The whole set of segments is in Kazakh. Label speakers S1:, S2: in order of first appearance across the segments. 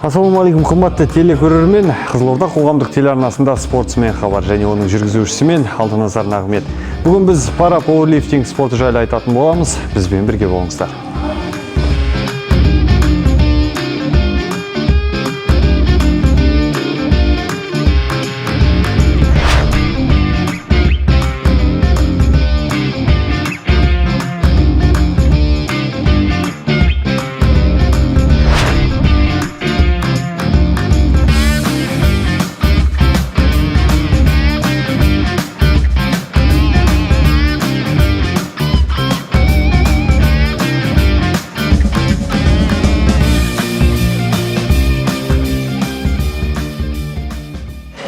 S1: Ассалаумағалейкум, қымбатты телекөрермен. Қызылорда қоғамдық телеарнасында спортсмен хабар және оның жүргізушісімен Алтыназар Нағымет. Бүгін біз пара пауэрлифтинг спорты жайлы айтатын боламыз. Бізбен бірге болыңыздар.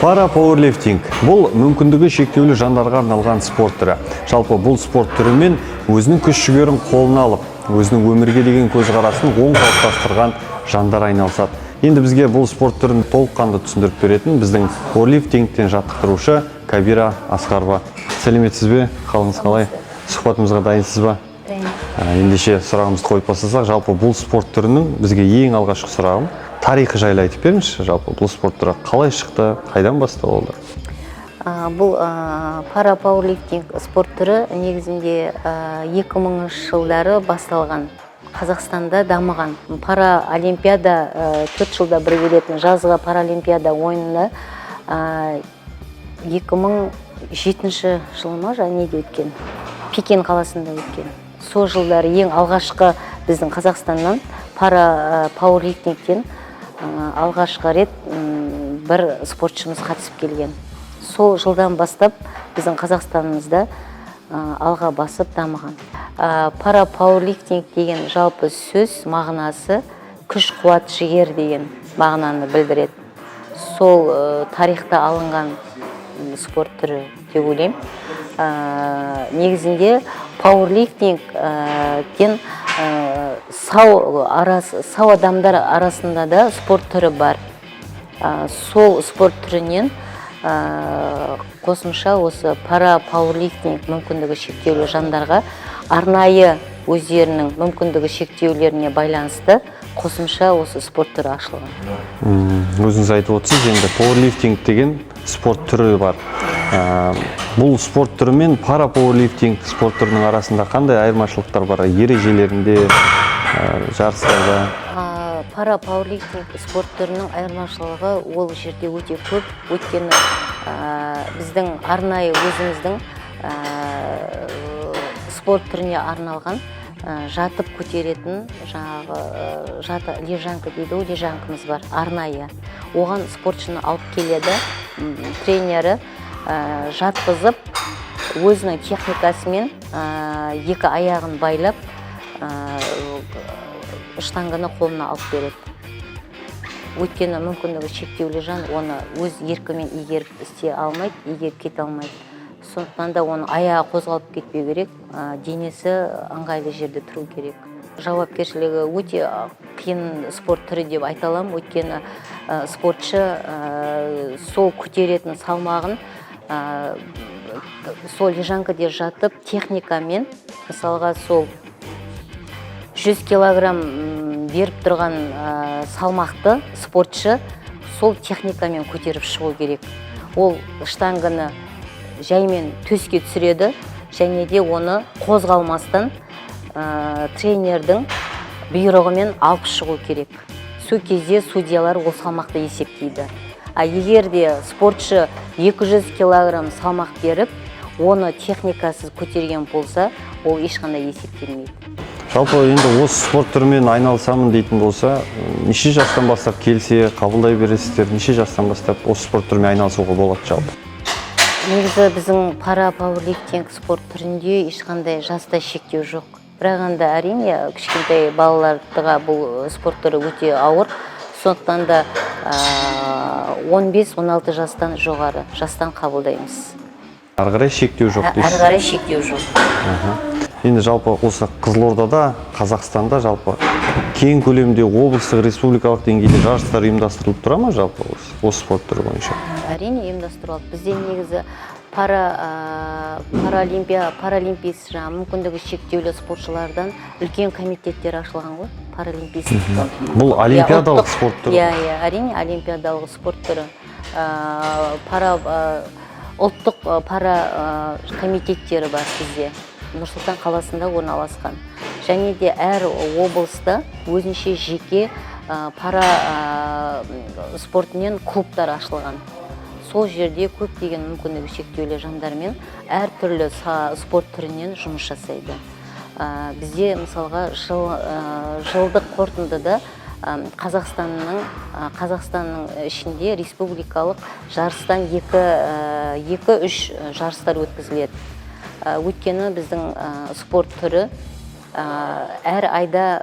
S1: Пара пауэрлифтинг бұл мүмкіндігі шектеулі жандарға арналған спорт түрі. Жалпы бұл спорт түрімен өзінің күш жүгерін қолына алып, өзінің өмірге деген көзқарасын оң қалыптастырған жандар айналысады. Енді бізге бұл спорт түрін толыққанды түсіндіріп беретін біздің пауэрлифтингтен жаттықтырушы Кабира Асқарова. Сәлеметсіз бе? Қалыңыз қалай? Сұхбатымызға дайынсыз ба? Ендеше сұрағымызды қойып бастасақ, жалпы бұл спорт түрінің бізге ең алғашқы сұрағым тарихы жайлы айтып беріңізші, жалпы бұл спорт түрі қалай шықты, қайдан басталды?
S2: Бұл пара пауэрлифтинг спорт түрі негізінде 2000 жылдары басталған, Қазақстанда дамыған. Пара олимпиада 4 жылда бір келетін жазғы паралимпиада ойынында 2007 жылы ма неде өткен, Пекин қаласында өткен. Сол жылдары ең алғашқы біздің Қазақстаннан пара пауэрлифтингтен алғашқы рет бір спортшымыз қатысып келген. Сол жылдан бастап біздің Қазақстанымызда алға басып дамыған. Пара пауэрлифтинг деген жалпы сөз мағынасы күш қуат жігер деген мағынаны білдіреді. Сол тарихта алынған спорт түрі деп ойлаймын. Негізінде пауэрлифтингтен сау адамдар арасында да спорт түрі бар. Сол спорт түрінен қосымша осы пара пауэрлифтинг мүмкіндігі шектеулі жандарға арнайы өздерінің мүмкіндігі шектеулеріне байланысты қосымша осы спорт түрі ашылған.
S1: Өзіңіз айтып отырсыз, енді пауэрлифтинг деген спорт түрі бар. Бұл спорт түрі мен пара пауэрлифтинг спорт түрінің арасында қандай айырмашылықтар бар? Ережелерінде, жарыстарда?
S2: Пара пауэрлифтинг спорт түрінің айырмашылығы ол жерде өте көп. Өйткені біздің арнайы өзіміздің спорт түріне арналған жатып көтеретін лежанка дейді, лежанкамыз бар, арнайы. Оған спортшыны алып келеді, тренері жатқызып, өзінің техникасымен екі аяғын байлап, штанганы қолына алып береді. Өйткені мүмкіндігі шектеулі жан оны өз еркімен игеріп істей алмайды, игеріп кете алмайды. Сондықтан да оның аяғы қозғалып кетпеу керек, денесі ыңғайлы жерде тұру керек. Жауапкершілігі өте қиын спорт түрі деп айта аламын. Өйткені спортшы сол көтеретін салмағын сол лежанкада жатып техникамен, мысалға сол 100 килограмм беріп тұрған салмақты спортшы сол техникамен көтеріп шығу керек. Ол штанганы жаймен төске түсіреді, және де оны қозғалмастан тренердің бұйрығымен алып шығу керек. Сол кезде судьялар ол салмақты есептейді. Егер де спортшы 200 килограмм салмақ беріп, оны техникасыз көтерген болса, ол ешқандай есептелмейді.
S1: Жалпы енді осы спорт түрімен айналысамын дейтін болса, неше жастан бастап келсе, қабылдай бересіздер, неше жастан бастап осы спорт түрімен айналысуға болады жалпы?
S2: Негізі біздің пара пауэрлифтинг спорт түрінде ешқандай жаста шектеу жоқ. Бірақ енді әрине кішкентай балаларға бұл спорт түрі өте ауыр. Сондықтан да 15-16 жастан жоғары жастан қабылдаймыз.
S1: Ары қарай шектеу жоқ дейсіз?
S2: Ары қарай шектеу жоқ.
S1: Енді жалпы осы Қызылордада, Қазақстанда жалпы кең көлемде облыстық, республикалық деңгейде жарыстар ұйымдастырылып тұра ма жалпы осы спорт түрі бойынша?
S2: Әрине ұйымдастырылады. Бізде негізі паралимпийс мүмкіндігі шектеулі спортшылардан үлкен комитеттер ашылған ғой, паралимпийс.
S1: Бұл олимпиадалық спорт түрі?
S2: Иә, әрине олимпиадалық спорт түрі. Ұлттық пара комитеттері бар бізде, Нұрсұлтан қаласында орналасқан. Және де әр облыста өзінше жеке пара спортынан клубтар ашылған. Сол жерде көптеген мүмкіндігі шектеулі жандармен әртүрлі спорт түрінен жұмыс жасайды. Бізде мысалға жылдық қорытындыда Қазақстанның ішінде республикалық жарыстан 2-3 жарыстар өткізіледі. Өйткені біздің спорт түрі әр айда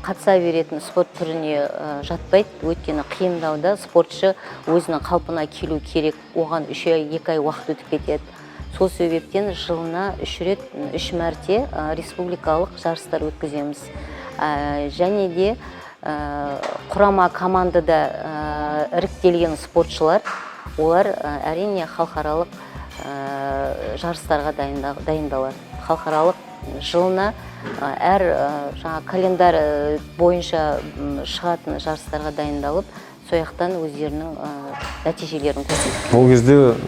S2: қатыса беретін спорт түріне жатпайды. Өйткені қиындауда спортшы өзінің қалпына келу керек, оған 2 ай уақыт өтіп кетеді. Сол себептен жылына 3 мәрте республикалық жарыстар өткіземіз. Және де құрама командада іріктелген спортшылар, олар әрине халықаралық жарыстарға дайындалады. Халықаралық жылына әр календар бойынша шығатын жарыстарға дайындалып, сояқтан өздерінің нәтижелерін көрсетеді.
S1: Ол кезде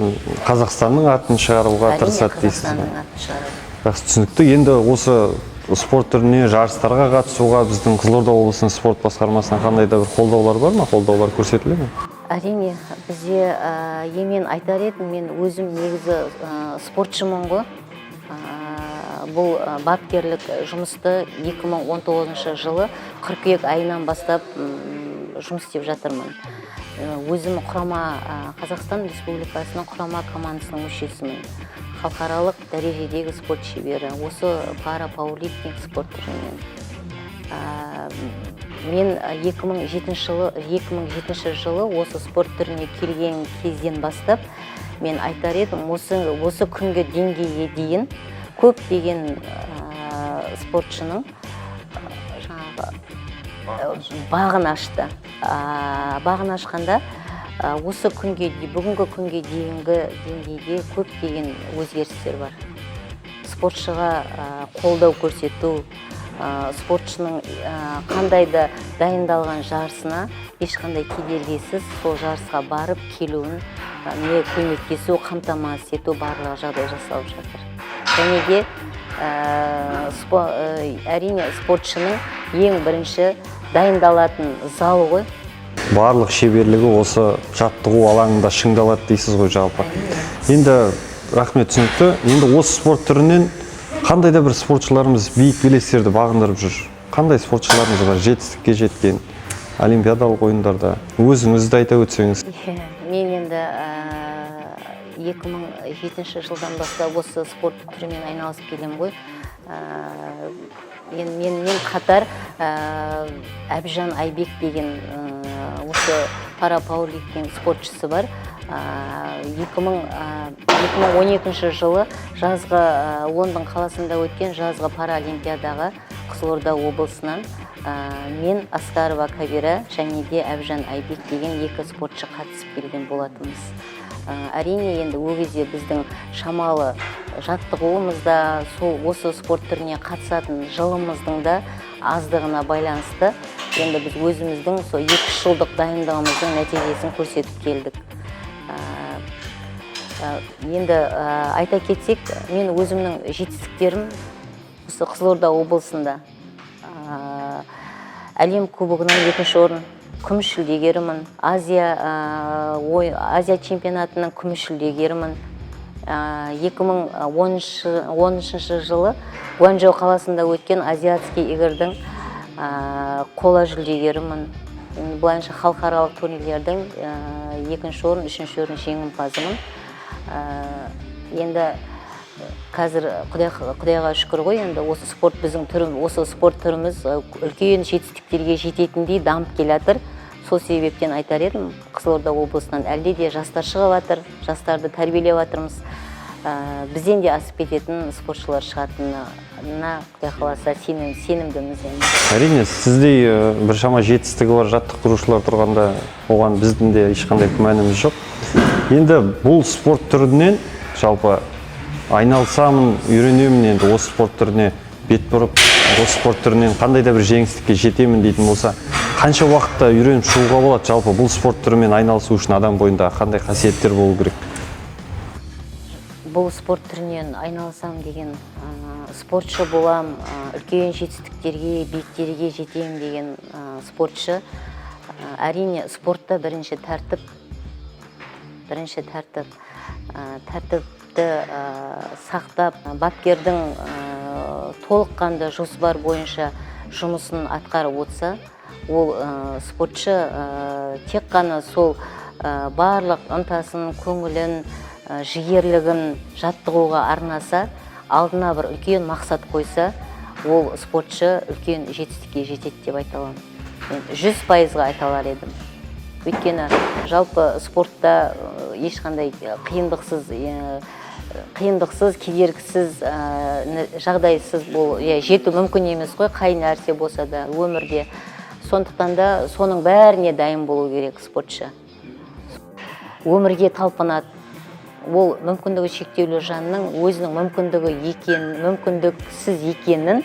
S1: Қазақстанның атын шығаруға тырысады дейсіз.
S2: Қазақстанның атын шығарады.
S1: Түсінікті. Енді осы спорт түріне жарыстарға қатысуға біздің Қызылорда облысының спорт басқармасынан қандай да бір қолдаулар бар ма? Қолдаулар көрсетіле ме?
S2: Әрине, бізде емен айтар едім, мен өзім негізі спортшымын ғой. Бұл бапкерлік жұмысты 2019 жылы қыркүйек айынан бастап жұмыс істеп жатырмын. Өзім Қазақстан Республикасының құрама командасының мүшесімін. Халықаралық дәрежедегі спорт шебері, осы пара-пауэрлифтинг спорт түрінен. Мен 2007 жылы осы спорт түріне келген кезден бастап, мен айтар едім, осы күнгі деңгейге дейін көптеген спортшының бағын ашты. Бағын ашқанда бүгінгі күнге дейінгі деңгейде көптеген өзгерістер бар. Спортшыға қолдау көрсету, спортшының қандай да дайындалған жарысына ешқандай кедергісіз сол жарысқа барып келуін көмектесу, қамтамасыз ету барлығы жағдай жасалып жатыр. Және де әрине спортшының ең бірінші дайындалатын залы ғой.
S1: Барлық шеберлігі осы жаттығу алаңында шыңдалады дейсіз ғой жалпы. Енді рахмет, түсінікті. Енді осы спорт түрінен қандай да бір спортшыларымыз биік белестерді бағындырып жүр? Қандай спортшыларымыз бар жетістікке жеткен олимпиадалық ойындарда? Өзіңізді айта өтсеңіз.
S2: Мен енді 2007 жылдан бастап осы спорт түрімен айналысып келем ғой. Мен қатар Әбжан Айбек деген осы пара-пауэрлифтинг спортшысы бар. 2012 жылы жазғы Лондон қаласында өткен жазғы паралимпиадаға Қызылорда облысынан мен Аскарова Кабира және де Әбжан Айбек деген 2 спортшы қатысып келген болатынбыз. Әрине, енді ол кезде біздің шамалы жаттығуымызда, осы спорт түріне қатысатын жылымыздың да аздығына байланысты, енді біз өзіміздің 2 жылдық дайындығымыздың нәтижесін көрсетіп келдік. Енді айта кетсек, мен өзімнің жетістіктерім осы Қызылорда облысында әлем кубогынан 2-ші орын, күміс жүлдегерімін, Азия чемпионатының күміс жүлдегерімін. 2013 жылы Гуанчжоу қаласында өткен азиатский игрдің қола жүлдегерімін. Бұлайынша халықаралық турнирлердің 2-ші орын, 3-ші орын жеңімпазымын. Енді қазір Құдайға шүкір ғой, енді осы спорт түріміз үлкен жетістіктерге жететіндей дамып келе жатыр. Сол себептен айтар едім, Қызылорда облысынан әлде де жастар шығып жатыр, жастарды тәрбиелеп жатырмыз. Бізден де асып кететін спортшылар шығатынына Құдай қаласа сенімдіміз.
S1: Әрине, сіздей біршама жетістігі бар жаттықтырушылар тұрғанда, оған біздің де ешқандай күмәніміз жоқ. Енді бұл спорт түрінен жалпы айналысамын, үйренемін, енді осы спорт түріне бет бұрып, осы спорт түрінен қандай да бір жеңістікке жетемін дейтін болса, қанша уақытта үйреніп шығуға болады? Жалпы бұл спорт түрімен айналысу үшін адам бойында қандай қасиеттер болу керек?
S2: Бұл спорт түрінен айналысам деген спортшы болам, үлкен жетістіктерге, биіктерге жетем деген спортшы. Әрине спортта бірінші тәртіп, тәртіпті сақтап, бапкердің толыққанды жоспар бойынша жұмысын атқарып отырса, ол спортшы тек қана сол барлық ынтасын, көңілін, жігерлігін жаттығуға арнаса, алдына бір үлкен мақсат қойса, ол спортшы үлкен жетістікке жетеді деп айта аламын. Мен 100% айта алар едім. Өйткені жалпы спортта ешқандай қиындықсыз, кедергісіз, жағдайсыз жету мүмкін емес қой, қай нәрсе болса да өмірде. Сондықтан да соның бәріне дайын болу керек спортшы. Өмірге талпынады. Ол мүмкіндігі шектеулі жанның өзінің мүмкіндіксіз екенін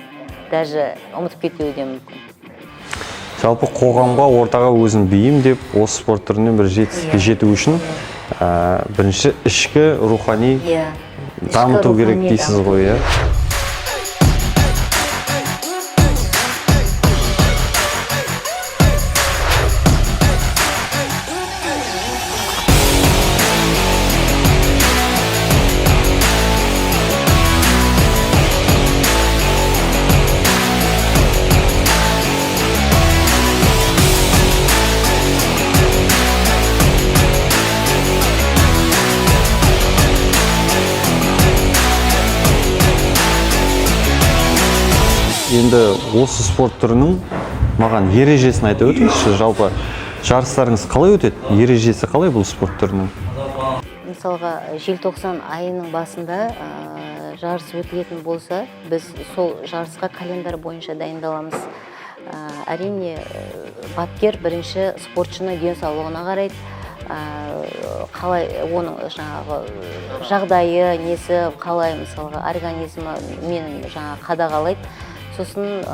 S2: даже ұмытып кетуі де мүмкін.
S1: Жалпы қоғамға, ортаға өзін бейімдеп, осы спорт түрінен бір жетістікке жету үшін бірінші ішкі рухани дамыту керек дейсіз ғой, иә? Енді осы спорт түрінің маған ережесін айтып өтіңізші, жалпы жарыстарыңыз қалай өтеді? Ережесі қалай бұл спорт түрінің?
S2: Мысалға, желтоқсан айының басында жарыс өтілетін болса, біз сол жарысқа календар бойынша дайындаламыз. Әрине, бапкер бірінші спортшының денсаулығына қарайды, қалай оның жағдайы, несі, қалай мысалға организмі мен қадағалайды. Сосын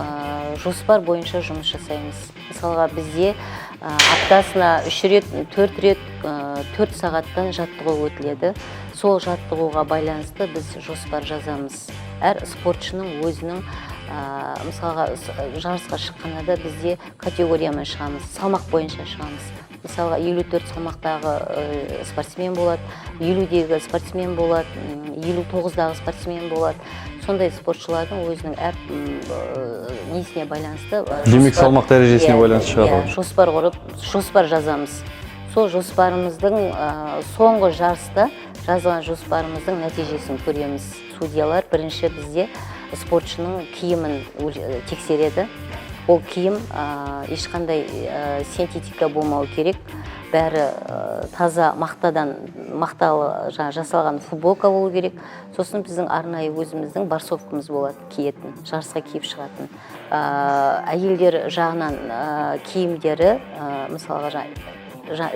S2: жоспар бойынша жұмыс жасаймыз. Мысалға бізде аптасына 3 рет, 4 рет, 4 сағаттан жаттығу өтіледі. Сол жаттығуға байланысты біз жоспар жазамыз. Әр спортшының өзінің, мысалға жарысқа шыққанда да бізде категориямен шығамыз, салмақ бойынша шығамыз. Мысалға 54 салмақтағы спортсмен болады, 50-дегі спортсмен болады, 59-дағы спортсмен болады. Сондай спортшылардың өзінің әр несіне байланысты.
S1: Демек салмақ дәрежесіне байланысты шығады.
S2: Жоспар құрып, жоспар жазамыз. Сол жоспарымыздың соңғы жарыста жазған жоспарымыздың нәтижесін көреміз. Судьялар бірінші бізде спортшының киімін тексереді. Ол киім ешқандай синтетика болмау керек. Бәрі таза мақталы жасалған футболка болу керек. Сосын біздің арнайы өзіміздің барсовкамыз болады, киетін, жарысқа киіп шығатын. Әйелдер жағынан киімдері, мысалға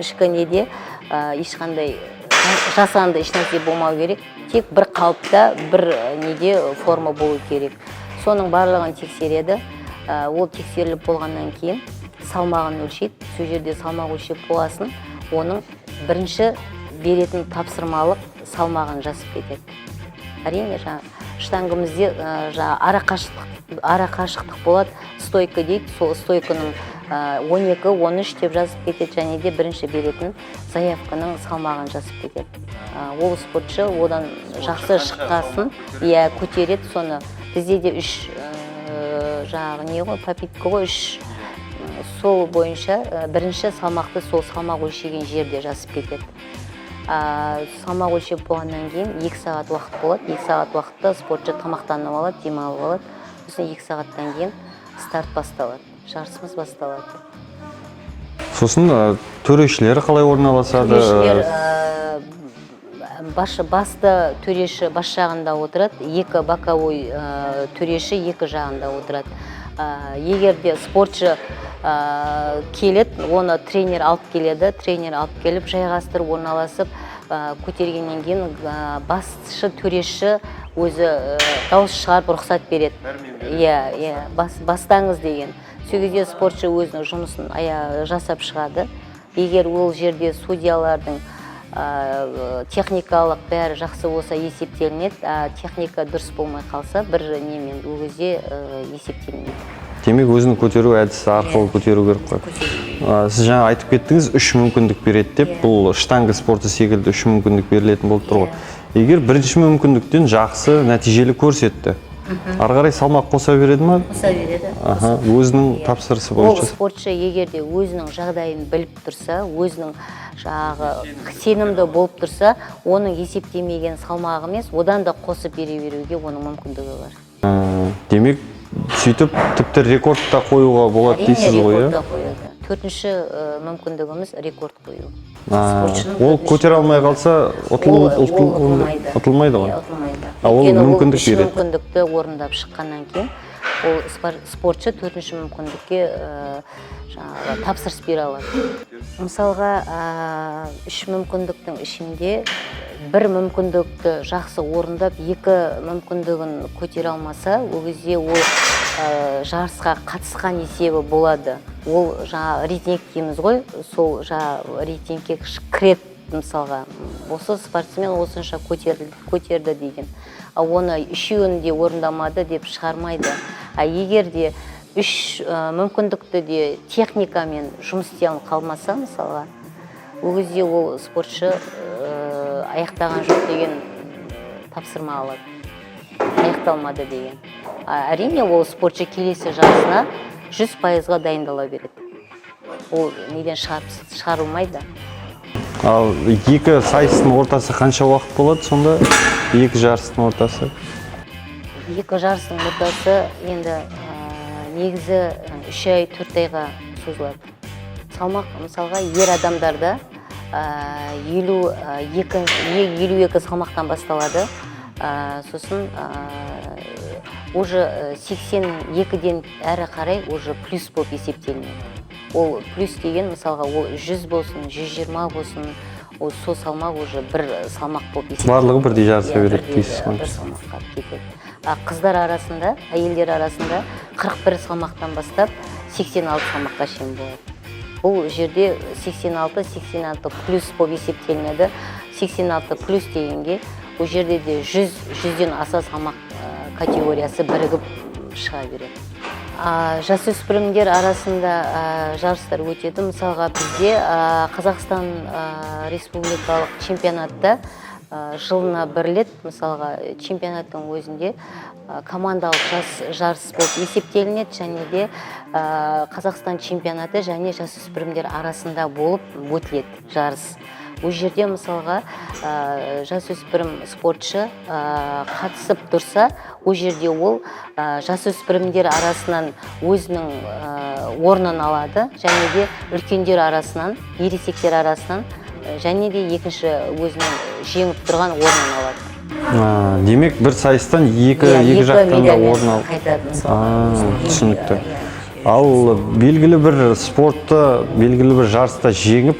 S2: ішкі неде ешқандай жасанды ешнәрсе болмау керек. Тек бір қалыпта, бір неде форма болу керек. Соның барлығын тексереді. Ол тексеріліп болғаннан кейін салмағын өлшейді. Сол жерде салмақ өлшеп боласын, оның бірінші беретін тапсырмалық салмағын жазып кетеді. Әрине, штангымызде ара қашықтық болады, стойка дейді. Сол стойканың 12-13 деп жазып кетеді, және де бірінші беретін заявканың салмағын жазып кетеді. Ол спортшы одан жақсы шыққасын, көтереді соны. Бізде де 3 попитка ғой, 3 сол бойынша бірінші салмақты сол салмақ өлшеген жерде жазып кетеді. Салмақ өлшеп болғаннан кейін 2 сағат уақыт болады. 2 сағат уақытта спортшы тамақтанып алады, демалып алады. Сосын 2 сағаттан кейін старт басталады, жарысымыз басталады.
S1: Сосын төрешілері қалай орналасады?
S2: Басты төреші бас жағында отырады, 2 боковой төреші 2 жағында отырады. Егерде спортшы келеді, оны тренер алып келеді, тренер алып келіп жайғастырып орналасып, көтергеннен кейін басшы төреші өзі дауыс шығарып рұқсат береді. Иә, бастаңыз деген. Сол кезде спортшы өзінің жұмысын жасап шығады. Егер ол жерде судьялардың техникалық бәрі жақсы болса есептелінеді, техника дұрыс болмай қалса бір немен ол кезде есептелінеді.
S1: Демек өзінің көтеру әдісі арқылы көтеру керек қой. Сіз жаңа айтып кеттіңіз, 3 мүмкіндік береді деп, бұл штанга спорты секілді 3 мүмкіндік берілетін болып тұр ғой. Егер бірінші мүмкіндіктен жақсы нәтижелі көрсетті, ары қарай салмақ қоса береді ма?
S2: Қоса береді.
S1: Өзінің тапсырысы бойынша.
S2: Ол спортшы егер де өзінің жағдайын біліп тұрса, өзінің сенімді болып тұрса, оның есептемеген салмағы емес, одан да қосып беруге оның мүмкіндігі бар.
S1: Демек, сөйтіп тіпті рекорд та қоюға болады дейсіз ғой,
S2: рекорд та қояды. Төртінші мүмкіндігіміз рекорд қою.
S1: Ол көтере алмай қалса, ұтылмайды ғой. Ол мүмкіндік береді.
S2: Үш мүмкіндікті орындап шыққаннан кейін, ол спортшы төртінші мүмкіндікке тапсырыс бере алады. Мысалға, үш мүмкіндіктің ішінде бір мүмкіндікті жақсы орындап, екі мүмкіндігін көтере алмаса, ол кезде ол жарысқа қатысқан есебі болады. Ол рейтинг дейміз ғой, сол рейтингке кіреді мысалға. Осы спортсмен осынша көтерді деген. Оны үшеуін де орындамады деп шығармайды. Егер де үш мүмкіндікті де техникамен жұмыс істей қалмаса мысалға, ол кезде ол спортшы аяқтаған жоқ деген тапсырма алады. Аяқталмады деген. Әрине ол спортшы келесі жарысына 100%-ға дайындала береді. Ол неден шығарылмайды.
S1: Ал екі сайыстың ортасы қанша уақыт болады сонда? Екі жарыстың ортасы?
S2: Екі жарыстың ортасы енді негізі 3 ай 4 айға созылады. Салмақ мысалға ер адамдарда 52 салмақтан басталады. Сосын уже 82-ден әрі қарай уже плюс болып есептелінеді. Ол плюс деген мысалға ол 100 болсын, 120 болсын, ол сол салмақ уже бір салмақ болып есептелінеді.
S1: Барлығы бірдей жарыса береді дейсіз ғой.
S2: Бір салмаққа кетеді. Қыздар арасында, әйелдер арасында 41 салмақтан бастап 86 салмаққа шейін болады. Бұл жерде 86 плюс болып есептелінеді. 86 плюс дегенге бұл жерде де 100-ден аса салмақ категориясы бірігіп шыға береді. Жасөспірімдер арасында жарыстар өтеді. Мысалға бізде Қазақстан республикалық чемпионатта жылына бір рет, мысалға чемпионаттың өзінде командалық жарыс болып есептелінеді, және де Қазақстан чемпионаты және жасөспірімдер арасында болып өтіледі жарыс. Бұл жерде мысалға жасөспірім спортшы қатысып тұрса, ол жерде ол жасөспірімдер арасынан өзінің орнын алады, және де үлкендер арасынан, ересектер арасынан, және де екінші өзінің жеңіп тұрған орнын алады.
S1: Демек, бір сайыстан екі жақтан да орын алады. Түсінікті. Ал белгілі бір спортты, белгілі бір жарыста жеңіп,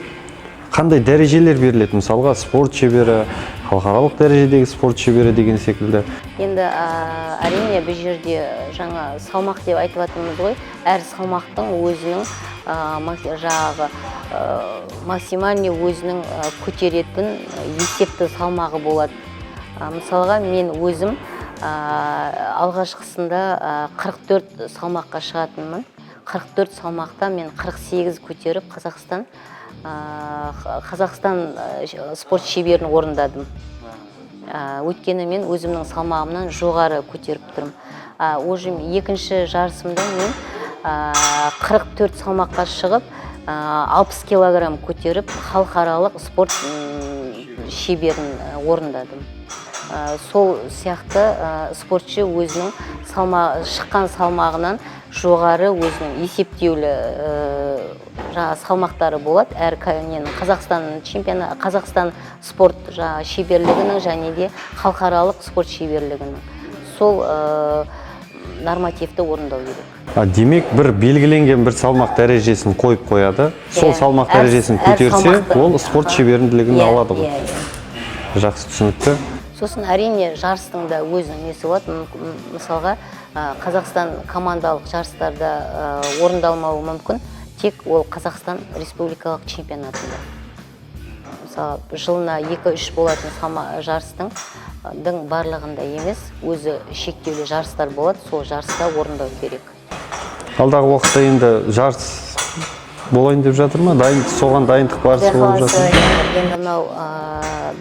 S1: қандай дәрежелер беріледі? Мысалға спорт шебері, халықаралық дәрежедегі спорт шебері деген секілді.
S2: Енді әрине бұл жерде жаңа салмақ деп айтып жатырмыз ғой. Әр салмақтың өзінің максимальный өзінің көтеретін есепті салмағы болады. Мысалға мен өзім алғашқысында 44 салмаққа шығатынмын. 44 салмақта мен 48 көтеріп Қазақстан спорт шеберін орындадым. Өйткені мен өзімнің салмағымнан жоғары көтеріп тұрмын. Уже екінші жарысымда мен 44 салмаққа шығып, 60 килограмм көтеріп, халықаралық спорт шеберін орындадым. Сол сияқты спортшы өзінің шыққан салмағынан жоғары өзінің есептеулі салмақтары болады. Әр Қазақстан спорт шеберлігінің және де халықаралық спорт шеберлігінің. Сол нормативті орындау керек.
S1: Демек, бір белгіленген бір салмақ дәрежесін қойып қояды. Сол салмақ дәрежесін көтерсе, ол спорт шеберлігін алады ғой. жақсы түсінікті.
S2: Сосын әрине жарыстың да өзінің несі болады. Мысалға Қазақстан командалық жарыстарда орындалмауы мүмкін, тек ол Қазақстан республикалық чемпионатында. Мысалы, жылына 2-3 болатын жарыстың барлығында емес, өзі шектеулі жарыстар болады, сол жарыста орындау керек.
S1: Алдағы уақытта енді жарыс болайын деп жатыр ма? Соған дайындық барысы болып жатыр ма?
S2: Енді мынау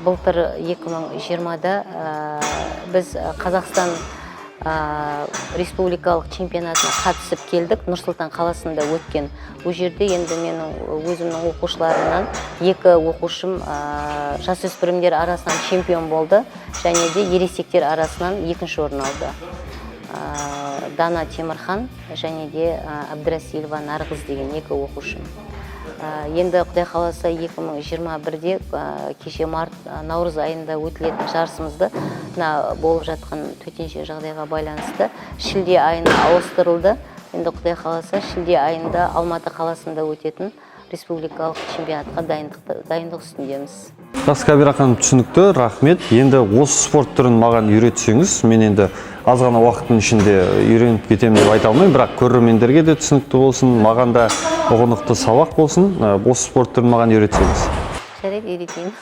S2: былтыр 2020-да біз Қазақстан республикалық чемпионатына қатысып келдік. Нұрсұлтан қаласында өткен. Бұл жерде енді менің өзімнің оқушыларымнан 2 оқушым жасөспірімдер арасынан чемпион болды, және де ересектер арасынан 2-ші орын алды. Дана Темірхан және де Әбдірәсилова Нарғыз деген 2 оқушым. Енді Құдай қаласа 2021-де кеше наурыз айында өтілетін жарысымызды болып жатқан төтенше жағдайға байланысты шілде айына ауыстырылды. Енді Құдай қаласа шілде айында Алматы қаласында өтетін республикалық чемпионатқа дайындық үстіндеміз.
S1: Жақсы, Кабира ханым, түсінікті, рахмет. Енді осы спорт түрін маған үйретсеңіз, мен енді аз ғана уақыттың ішінде үйреніп кетемін деп айта алмаймын, бірақ көрермендерге де түсінікті болсын, маған да ұғынықты сабақ болсын. Осы спорт түрін маған үйретсеңіз.
S2: Жарайды, үйретейін.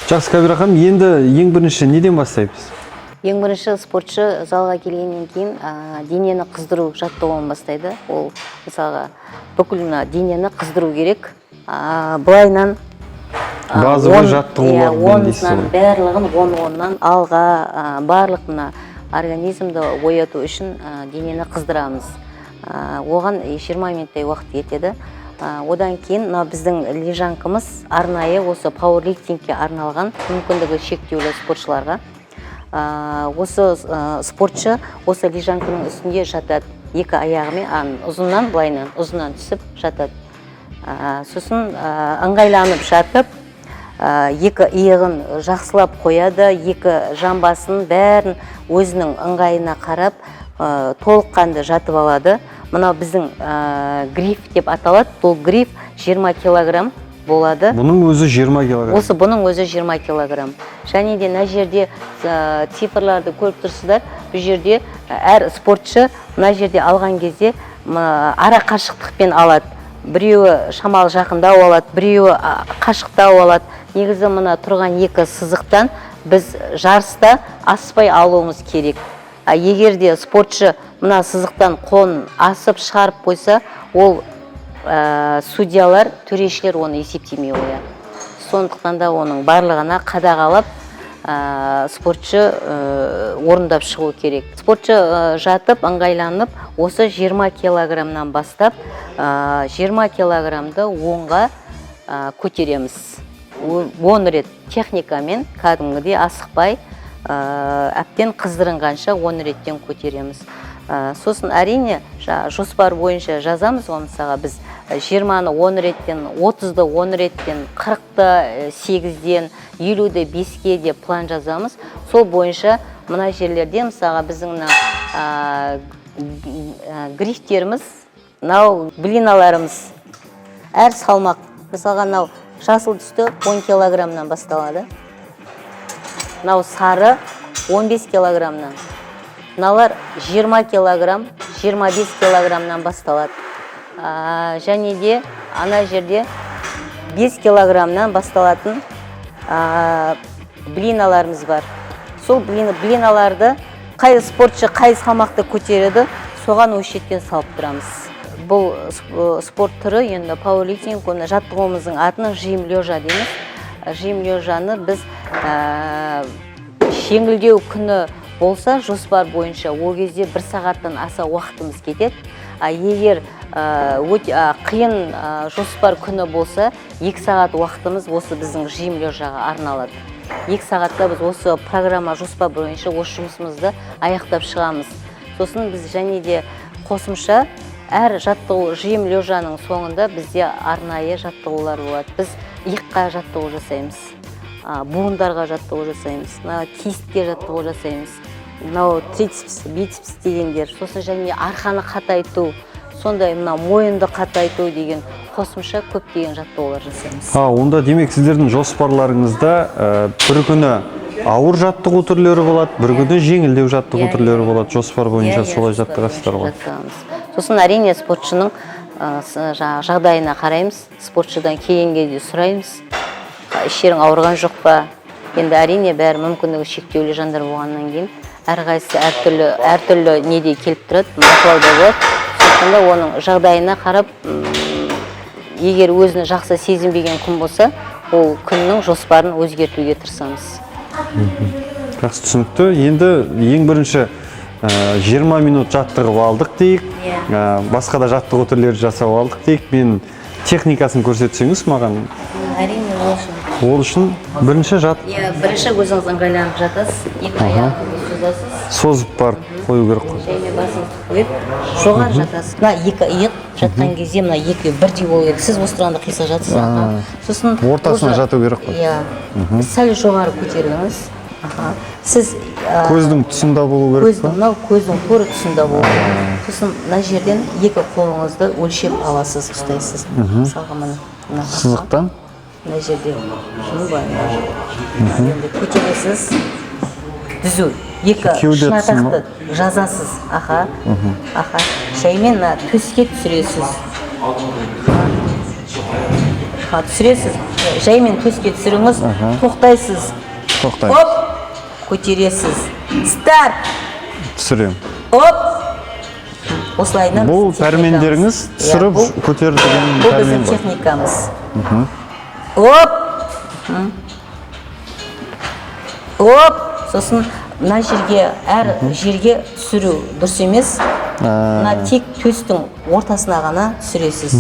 S1: Жақсы, Кабира ханым, енді ең бірінші неден бастаймыз?
S2: Ең бірінші спортшы залға келгеннен кейін денені қыздыру жаттығуын бастайды. Ол мысалға бүкіл денені қыздыру керек. Былайынан
S1: базовый жаттығулар дейсіз.
S2: Барлығын 10-10-нан алға барлық организмді ояту үшін денені қыздырамыз. Оған 20 минуттай уақыт кетеді. Одан кейін біздің лежанкамыз арнайы осы пауэрлифтингке арналған, мүмкіндігі шектеулі спортшыларға. Осы спортшы осы лежанканың үстінде жатады. 2 аяғымен ұзыннан былайынан ұзыннан түсіп жатады. Сосын ыңғайланып жатып, 2 иығын жақсылап қояды, 2 жамбасын бәрін өзінің ыңғайына қарап толыққанды жатып алады. Мынау біздің гриф деп аталады. Бұл гриф 20 килограмм болады.
S1: Бұның өзі 20 килограмм.
S2: Осы бұның өзі 20 килограмм. Және де мына жерде цифрларды көріп тұрсыздар. Бұл жерде әр спортшы мына жерде алған кезде ара қашықтықпен алады. Біреуі шамалы жақындау алады, біреуі қашықтау алады. Негізі мына тұрған 2 сызықтан біз жарыста аспай алуымыз керек. Егер де спортшы мына сызықтан қолын асып шығарып қойса, ол судьялар, төрешілер оны есептемей қояды. Сондықтан да оның барлығына қадағалап спортшы орындап шығу керек. Спортшы жатып, ыңғайланып, осы 20 килограммнан бастап 20 килограммды оңға көтереміз. 10 рет техникамен, кәдімгідей асықпай, әптен қыздырынғанша 10 реттен көтереміз. Сосын әрине жоспар бойынша жазамыз, мысалға біз 20-ны 10 реттен, 30-ды 10 реттен, 40-ды 8-ден, 50-ді 5-ке деп план жазамыз. Сол бойынша мына жерлерде мысалға біздің грифтеріміз, блиналарымыз әр салмақ. Мысалға жасыл түсті 10 килограммнан басталады. Сары 15 килограммнан. Мыналар 20 килограмм, 25 килограммнан басталады. Және де ана жерде 5 килограммнан басталатын блиналарымыз бар. Сол блиналарды қай спортшы қай салмақты көтереді, соған өшеттен салып тұрамыз. Бұл спорт түрі, енді пауэрлифтинг, жаттығуымыздың атының жим лежа дейміз. Жим лежаны біз жеңілдеу күні болса, жоспар бойынша ол кезде 1 сағаттан аса уақытымыз кетеді. Егер қиын жоспар күні болса, 2 сағат уақытымыз осы біздің жим лежаға арналады. 2 сағатта біз осы программа жоспар бойынша осы жұмысымызды аяқтап шығамыз. Сосын біз және де қосымша әр жаттығу жим лежаның соңында бізде арнайы жаттығулар болады. Біз иыққа жаттығу жасаймыз, буындарға жаттығу жасаймыз, кистке жаттығу жасаймыз, мынау трицепс, бицепс дегендер, сосын және арқаны қатайту, сондай мойынды қатайту деген қосымша көптеген жаттығулар жасаймыз.
S1: Онда демек сіздердің жоспарларыңызда бір күні ауыр жаттығу түрлері болады, бір күні жеңілдеу жаттығу түрлері болады. Жоспар бойынша солай жаттығасыздар ғой.
S2: Сосын әрине спортшының жағдайына қараймыз, спортшыдан келген кезде сұраймыз, ішерің ауырған жоқ па? Енді әрине бәрі мүмкіндігі шектеулі жандар болғаннан кейін әрқайсысы әртүрлі неде келіп тұрады, бақылауда болады. Сондықтан да оның жағдайына қарап, егер өзін жақсы сезінбеген күн болса, ол күннің жоспарын өзгертуге тырысамыз.
S1: Жақсы түсінікті. Енді ең бірінші 20 минут жаттығып алдық дейік, басқа да жаттығу түрлері жасап алдық дейік. Мен техникасын көрсетсеңіз маған.
S2: Әрине
S1: ол үшін бірінші
S2: бірінші өзіңіз ыңғайланып жатасыз, екі аяғыңызды созасыз.
S1: Созып барып қою керек қой.
S2: Және басыңызды қойып, жоғары жатасыз. Мына екі иық жатқан кезде мына екі бірдей болу керек. Сіз осы тұрғанда қиса жатсыз. Сосын
S1: ортасына жату керек қой.
S2: Сәл жоғары көтеріліңіз. Сіз
S1: көздің тұсында болу керек па?
S2: Мынау көздің тура тұсында болу керек. Сосын мына жерден екі қолыңызды өлшеп аласыз, ұстайсыз. Мысалға мына
S1: сызықтан
S2: мына жерде енді көтересіз, түзу, екі шынатақты жазасыз, жаймен төске түсіресіз, жаймен төске түсіріңіз, тоқтайсыз, оп, көтересіз, старт,
S1: түсірем,
S2: оп, осылайынан
S1: бұл пәрмендеріңіз түсіріп көтерілген
S2: бұл біздің техникамыз. Оп! Оп! Сосын мына жерге, әр жерге түсіру дұрыс емес. Мына тек төстің ортасына ғана түсіресіз.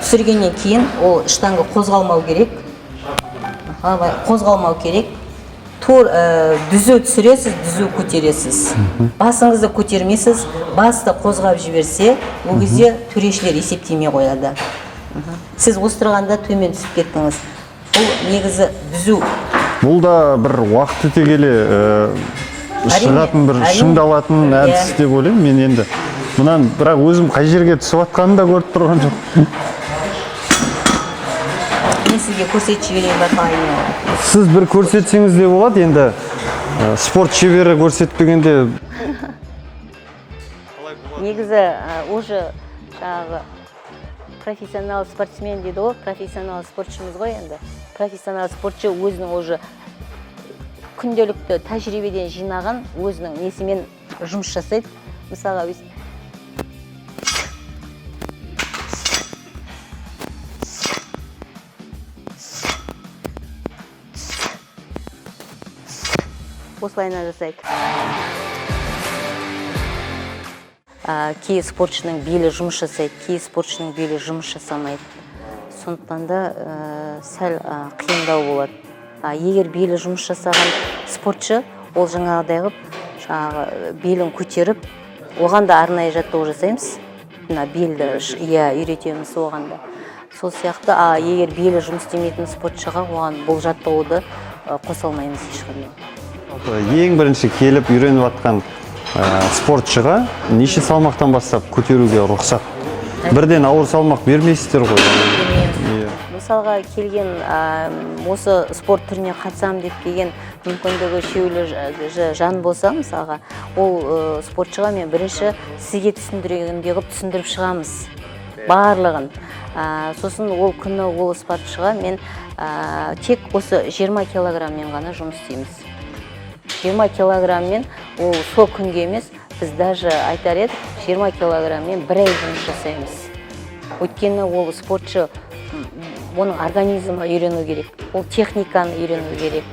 S2: Түсіргеннен кейін ол штанга қозғалмау керек. Қозғалмау керек. Дүзу түсіресіз, дүзу көтересіз. Басыңызды көтермейсіз, басты қозғап жіберсе, ол кезде төрешілер есептемей қояды. Сіз осы тұрғанда төмен түсіп кеттіңіз. Бұл негізі дүзу.
S1: Бұл да бір уақыт өте келе шығатын бір шыңдалатын әдіс деп ойлаймын. Мен енді мұнан бірақ өзім қай жерге түсіп жатқанын да көріп тұрған жоқ.
S2: Мен сізге көрсетіп жіберейін байқайын.
S1: Сіз бір көрсетсеңіз де болады. Енді спорт шебері көрсетпегенде
S2: негізі уже жаңағы профессионал спортсмен дейді ғой, профессионал спортшымыз ғой енді. Профессионал спортшы өзінің уже күнделікті тәжірибеден жинаған өзінің несімен жұмыс жасайды. Мысалға осылайына жасайды. Кей спортшының белі жұмыс жасайды, кей спортшының белі жұмыс жасамайды. Сондықтан да сәл қиындау болады. Егер белі жұмыс жасаған спортшы, ол жаңағыдай қылып, белін көтеріп, оған да арнайы жаттығу жасаймыз. Белді үйретеміз оған да. Сол сияқты, егер белі жұмыс істемейтін спортшыға оған бұл жаттығуды қоса алмаймыз ешқандай.
S1: Ең бірінші келіп үйреніп жатқан спортшыға неше салмақтан бастап көтеруге рұқсат? Бірден ауыр салмақ бермейсіздер ғой?
S2: Мысалға келген осы спорт түріне қатысам деп келген мүмкіндігі шектеулі жан болса, мысалға, ол спортшыға мен бірінші сізге түсіндіргендей қылып түсіндіріп шығамыз барлығын. Сосын ол күні ол спортшыға мен тек осы 20 килограммен ғана жұмыс істейміз. 20 килограммен ол сол күнге емес, біз даже айтар едік, 20 килограммен бір ай жұмыс жасаймыз. Өйткені ол спортшы, оның организмі үйрену керек, ол техниканы үйрену керек.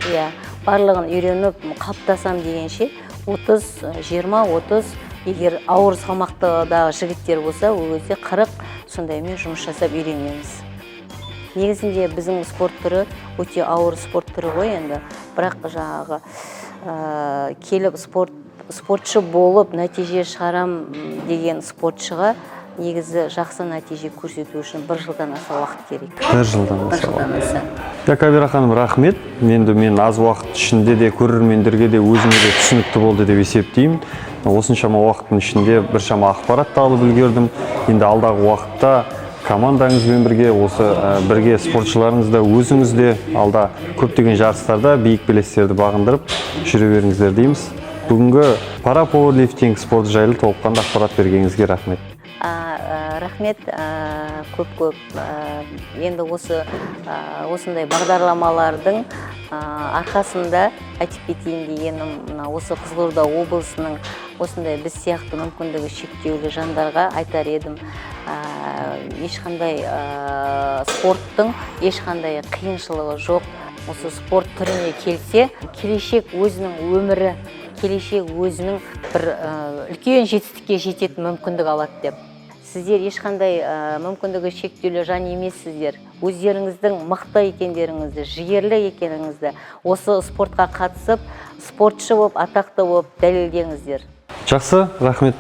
S2: Барлығын үйреніп, қалыптасам дегенше 20-30, егер ауыр салмақтағы жігіттер болса, ол кезде 40 сондаймен жұмыс жасап үйренеміз. Негізінде біздің спорт түрі өте ауыр спорт түрі ғой енді, бірақ жаңағы келіп спорт спортшы болып нәтиже шығарам деген спортшыға негізі жақсы нәтиже көрсету үшін 1 жылдан аса уақыт керек.
S1: 1 жылдан аса.
S2: 1 жылдан аса.
S1: Кабира ханым, рахмет. Мен аз уақыт ішінде де көрермендерге де өзіме де түсінікті болды деп есептеймін. Осыншама уақыттың ішінде біршама ақпарат алып үлгердім. Енді алдағы уақытта командаңызбен бірге, осы бірге спортшыларыңыз да өзіңіз де алда көптеген жарыстарда биік белестерді бағындырып жүре беріңіздер дейміз. Бүгінгі пара пауэрлифтинг спорт жайлы толыққанды ақпарат бергеніңізге рахмет.
S2: Рахмет, көп. Енді осындай бағдарламалардың арқасында айтып кетейін дегенім, осы Қызылорда облысының осындай біз сияқты мүмкіндігі шектеулі жандарға айтар едім. Ешқандай спорттың ешқандай қиыншылығы жоқ. Осы спорт түріне келсе, келешек өзінің өмірі, келешек өзінің бір үлкен жетістікке жететін мүмкіндік алады деп. Сіздер ешқандай мүмкіндігі шектеулі жан емессіздер. Өздеріңіздің мықты екендеріңізді, жігерлі екеніңізді осы спортқа қатысып, спортшы болып, атақты болып дәлелдеңіздер.
S1: Жақсы, рахмет.